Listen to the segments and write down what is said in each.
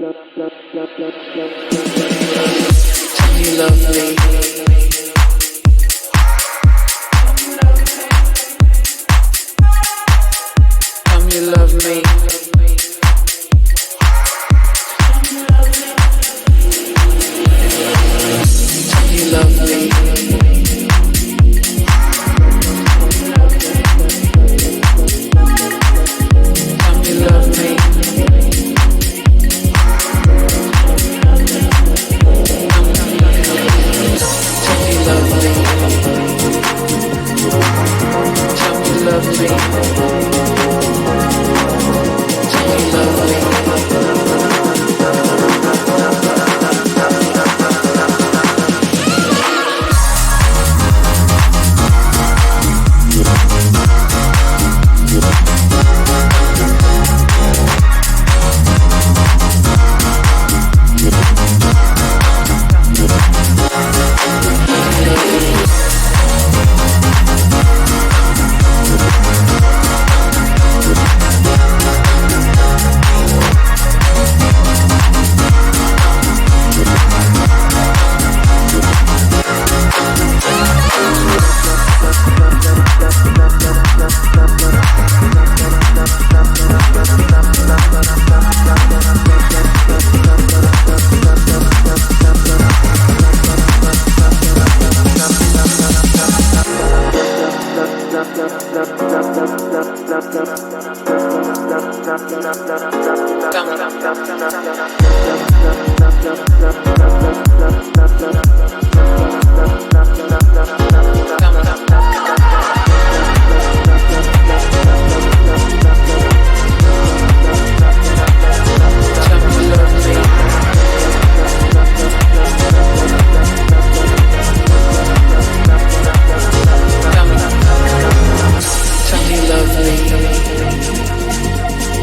You love me. Come you love me. You love me. Come you love me.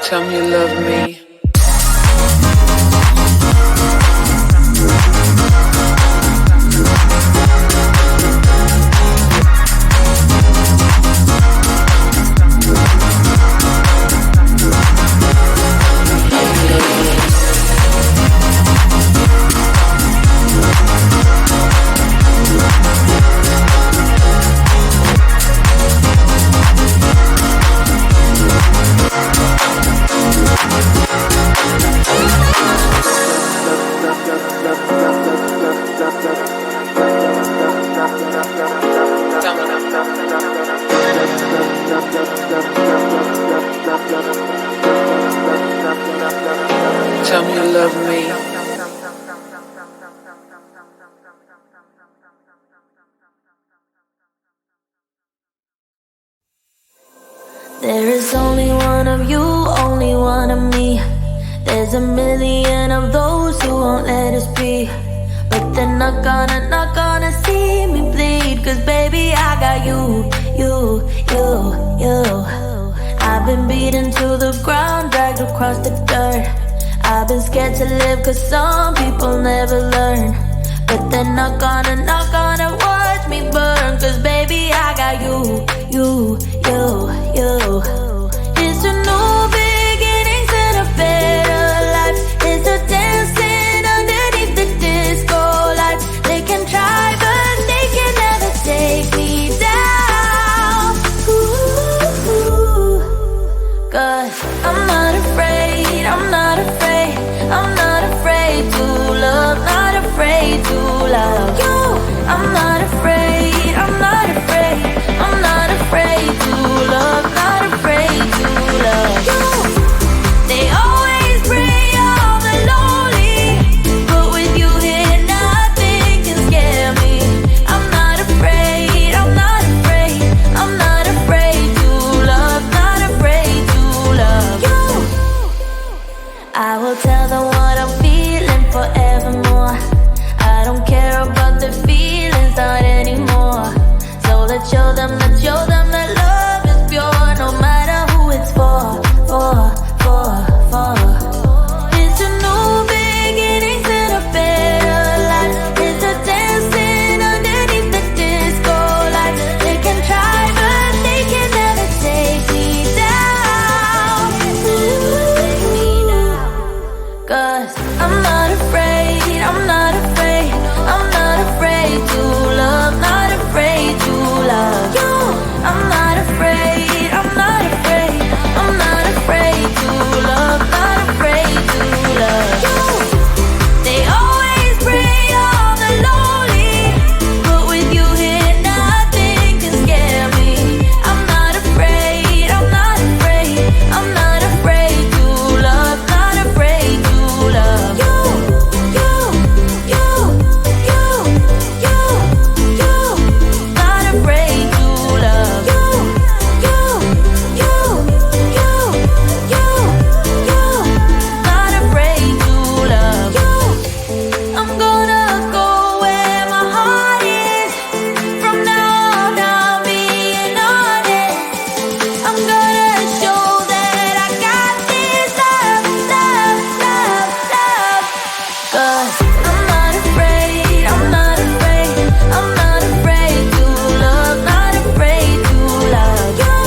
Tell me you love me. Tell me you love me. There is only one of you, only one of me. There's a million of those who won't let us be. But they're not gonna see me bleed. Cause baby I got you. I've been beaten to the ground, dragged across the dirt. I've been scared to live cause some people never learn. But they're not gonna watch me burn. Cause baby I got you. It's a new beginnings and a better life. It's a dancing underneath the disco lights. They can try but they can never take me down. Ooh, cause I'm not afraid, I'm not afraid. I'm not afraid to love, not afraid to love you. I'm not afraid, I'm not afraid. I'm not afraid to love, not afraid to love you. They always bring all the lonely, but with you here nothing can scare me. I'm not afraid, I'm not afraid. I'm not afraid to love, not afraid to love you. I will tell them what I'm feeling forevermore. I don't care about the feelings, I I'm gonna show that I got this love, love, love, love. 'Cause I'm not afraid, I'm not afraid, I'm not afraid to love, not afraid to love you.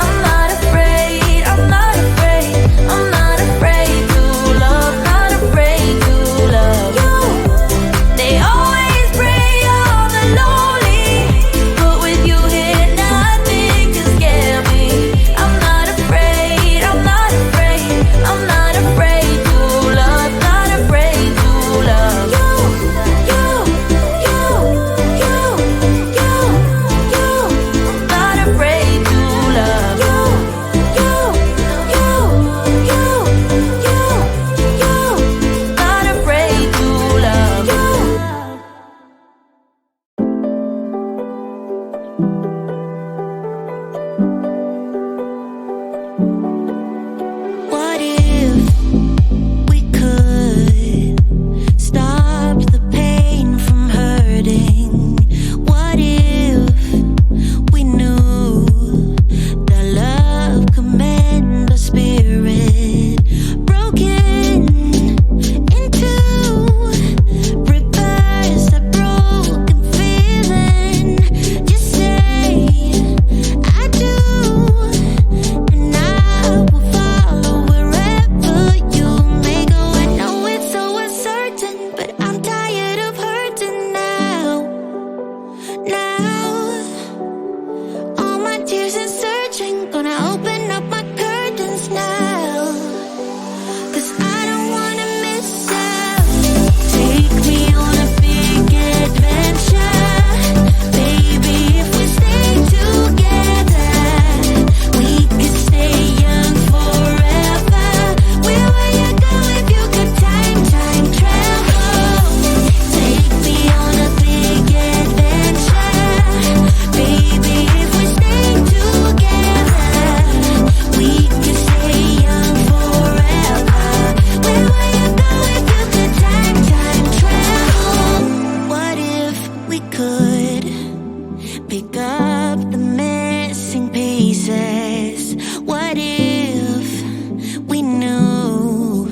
I'm not afraid, I'm not afraid, I'm not afraid to love, not afraid to love you. They always pray all the lonely, but with you here nothing can scare me. I'm not afraid, I'm not afraid, I'm not afraid to love, not afraid to love you. You, you, you, you, you. Not afraid to love you. You, you, you, you, you. Not afraid to love you. What if we could stop the pain from hurting? What if we knew that love could mend the spirit? Broken into repairs that broken feeling. Just say I do, and I will follow wherever you may go. I know it's so uncertain, but I'm tired of hurting now. Now, all my tears and searching, gonna open up my curtains now. 'Cause I don't wanna miss out. Take me on a big adventure. Baby, if we stay together, we could stay young forever. Where would you go if you could time travel? Take me on a big adventure. Baby, if we stay together, we could stay young forever. Where would you go if you could time travel? What if we could pick up the missing pieces? What if we knew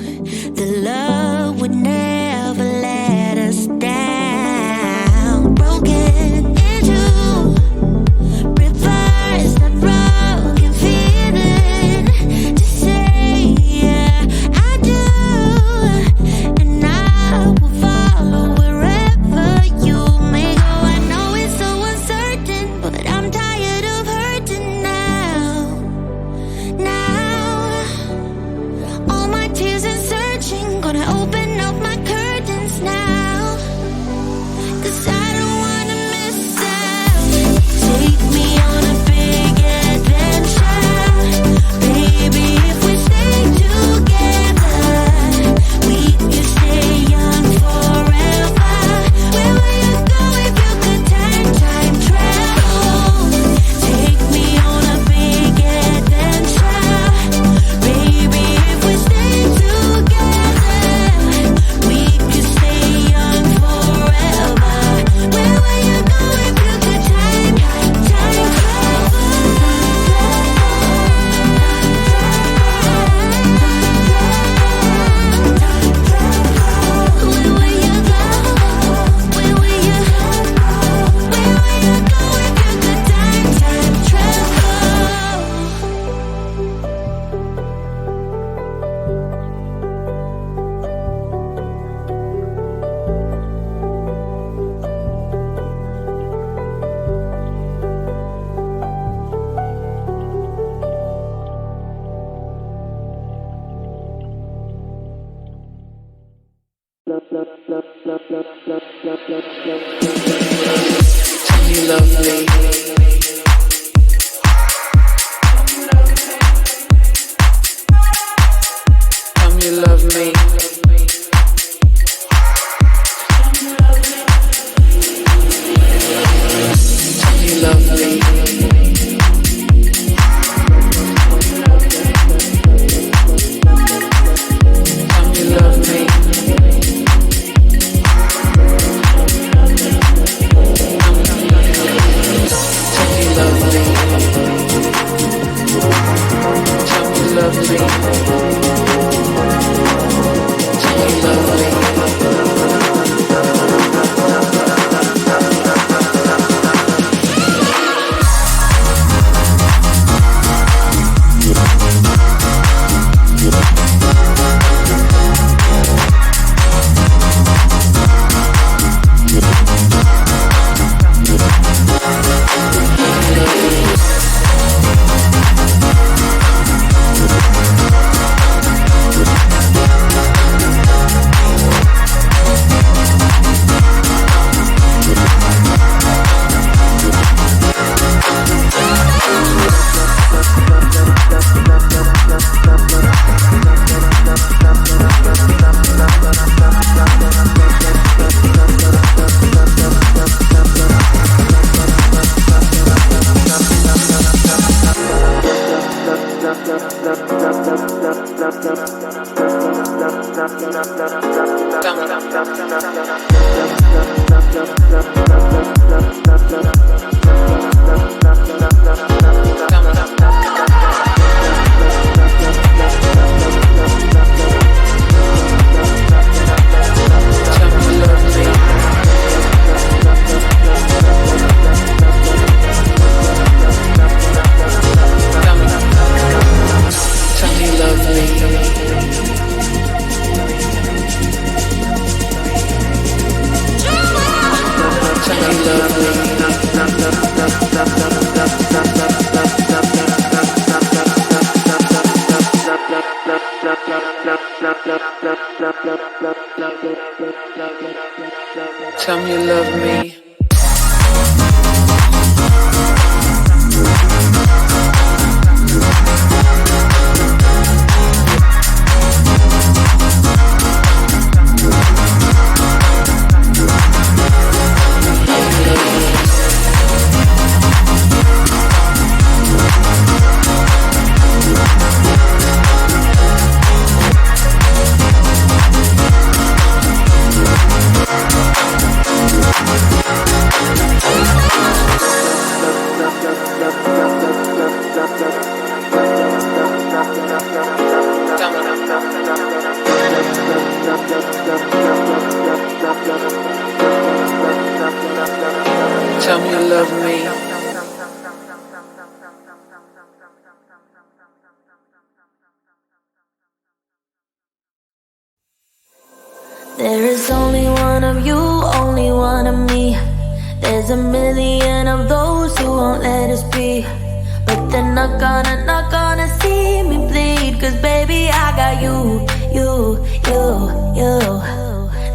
the love would never let us down? Broken into reverse that broken feeling. Just say I do, and I will follow wherever you may go. I know it's so uncertain, but I'm tired of hurting now. Now, all my tears and searching, gonna open up my curtains now. 'Cause I don't wanna miss out. Take me on a big adventure. Baby, if we stay together, we could stay young forever. Where would you go if you could time travel? Take me on a big adventure. Baby, if we stay together, we could stay young forever. Where would you go if you could time travel? Where would you go? Where would you go? Where would you go if you could time travel? Tell me you love me. Tell me you love me. Tell me you love me. love me. Tell me you love me. Tell me you love me. Tell me you love me. There is only one of you, only one of me. There's a million of those who won't let us be. But they're not gonna see me bleed. Cause baby I got you.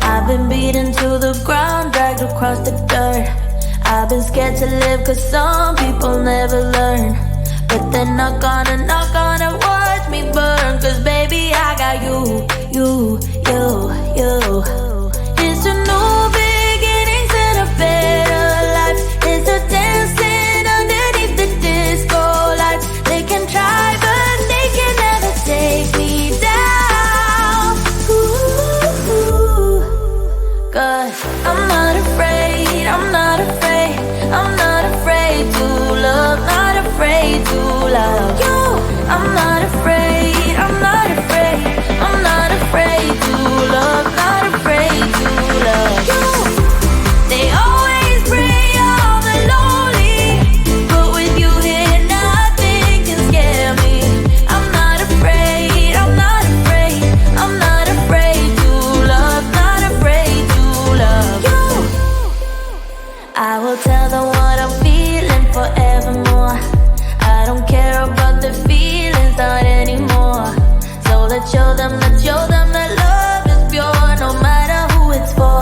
I've been beaten to the ground, dragged across the dirt. I've been scared to live cause some people never learn. But they're not gonna watch me burn. Cause baby I got you. It's a new beginnings and a better life. It's a dancing underneath the disco lights. They can try but they can never take me down. Ooh, cause I'm not afraid, I'm not afraid, I'm not afraid to love, not afraid to love you. I'm not afraid, I'm not afraid, I'm not afraid to love, not afraid to love you. They always bring all the lonely, but with you here nothing can scare me. I'm not afraid, I'm not afraid, I'm not afraid to love, not afraid to love you. I will tell them what I'm feeling forevermore. I don't care about the feelings, not anymore. So let's show them that love is pure, no matter who it's for.